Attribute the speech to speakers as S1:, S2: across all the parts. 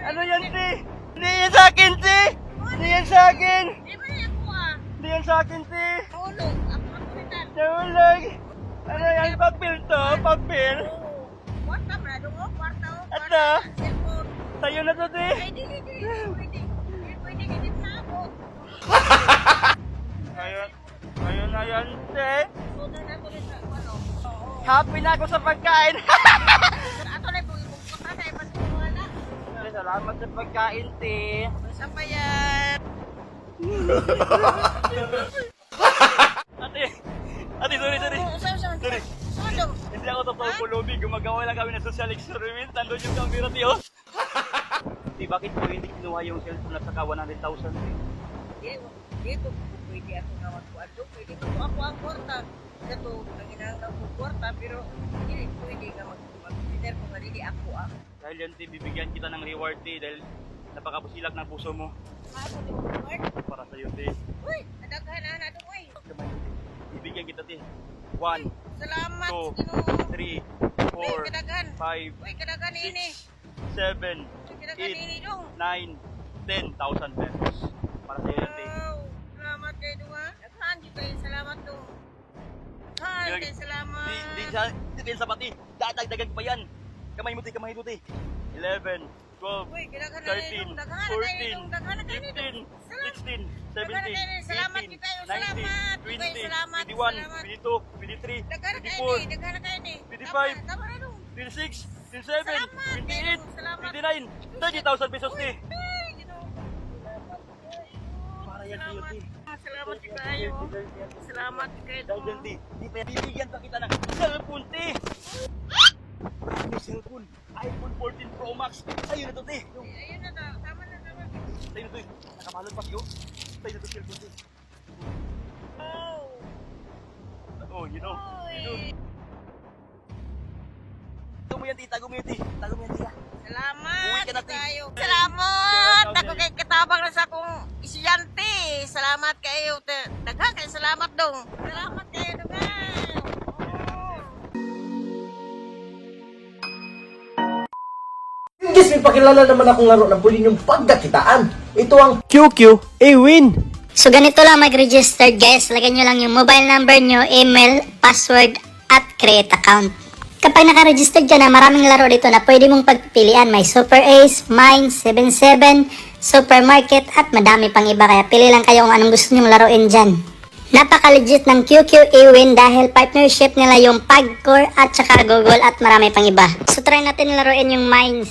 S1: Ano yan, te? Hindi yan sa akin, te! Hindi yan sa akin! Hindi yan sa akin, te! Nahulog! Ano yan? Papel to? Papel? Ano? Sa'yo na to, te! Ayun na yan, te! Happy na ako sa pagkain! Salamat sa pagkain, te!
S2: Saan yan?
S1: Ate, sorry. Sorry. Hindi ako totoo po, Lobby. Gumagawa lang kami ng social experiment. Nandun yung camera, tiyo. Di, bakit mo hindi kinuha yung cellphone at saka 100,000?
S2: Dito, pwede ako nga magpuado. Pwede ko ako ang kwarta. Ito, nanginahanggang ko kwarta, pero hindi pwede nga mag-dinner kung hindi ako ah.
S1: Dahil yan, te, bibigyan kita ng reward, te. Dahil napakabusilak ng puso mo.
S2: Ako din mo reward?
S1: Para sa'yo, te.
S2: Uy, nadaghan na ito, uy.
S1: Bibigyan kita, te. 1,
S2: Salamat,
S1: 2,
S2: Ginoo.
S1: 3,
S2: Uy,
S1: 4,
S2: kadaghan.
S1: 5,
S2: Uy, kadaghan ini.
S1: 7,
S2: Uy, kadaghan ini dong.
S1: 9, 10,000 pesos. Para sa'yo, te.
S2: Wow, salamat kayo dong ha. Daghan, di kayo salamat dong. Daghan kayo salamat.
S1: Hindi sa pati. Dadagdagan pa yan. Kamay mo, te. 11, 12,
S2: Uy, kadaghan na
S1: 13,
S2: ini dong. Daghan na kayo
S1: 14,
S2: dong. Daghan na kayo dong.
S1: 15, 16, 17,
S2: Salamat
S1: 18,
S2: kayo,
S1: 19,
S2: salamat.
S1: 20,
S2: Kayo, salamat,
S1: 21,
S2: salamat.
S1: 22, 23,
S2: Daghan na kayo
S1: 24,
S2: ni, daghan na kayo ni.
S1: 25.
S2: Tama na dong.
S1: 26, 27,
S2: Salamat,
S1: 28,
S2: salamat.
S1: 29, 30,000 pesos, te.
S2: Ay, Ginoo.
S1: Para yan sa'yo, te.
S2: Salamat kayo. Salamat kayo.
S1: Dahil yan, te. Bibigyan pa kita ng cellphone, te. Brand new cellphone. iPhone 14 Pro Max. Ayun na to, te.
S2: Ayun na daw. Tama na, tama na.
S1: Tayo na to, eh. Nakabalot pa siyo. Tayo na to, cellphone, te.
S2: Oh.
S1: Oh, you know.
S2: Uy.
S1: Tago mo yan, te. Tago mo yan, te. Tago mo yan, te. Uwi
S2: Salamat
S1: ka na, te.
S2: kayo. Salamat. Ako kay katabang na sa akong estudyante. Salamat kayo. Daghan kayo. Salamat dong. Salamat kayo. Daghan.
S3: Guys, may pakilala naman akong laro na pwede niyong pagkakitaan. Ito ang
S1: QQ A-Win.
S4: So ganito lang mag-register guys. Lagyan nyo lang yung mobile number nyo, email, password, at create account. Kapag naka-register dyan na maraming laro dito na pwede mong pagpilian. May Super Ace, Mine, 77, Supermarket, at madami pang iba. Kaya pili lang kayo kung anong gusto nyong laruin dyan. Napaka-legit ng QQ A-Win dahil partnership nila yung Pagcore at saka Google at marami pang iba. So try natin laruin yung Mines.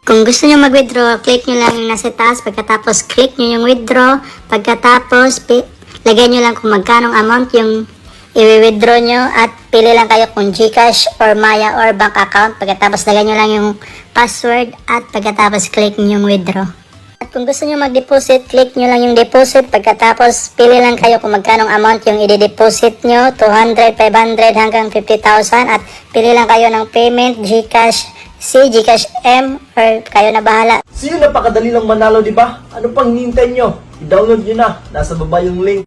S4: Kung gusto nyo mag-withdraw, click nyo lang yung nasa taas. Pagkatapos, click nyo yung withdraw. Pagkatapos, lagay nyo lang kung magkanong amount yung i-withdraw nyo. At pili lang kayo kung GCash or Maya or bank account. Pagkatapos, lagay nyo lang yung password. At pagkatapos, click nyo yung withdraw. At kung gusto nyo mag-deposit, click nyo lang yung deposit. Pagkatapos, pili lang kayo kung magkanong amount yung i-deposit nyo. 200, 500 hanggang 50,000. At pili lang kayo ng payment, GCash, GCash M, or kayo na bahala.
S3: sino napakadali lang manalo, di ba? Ano pang hinihintay nyo? I-download nyo na. Nasa baba yung link.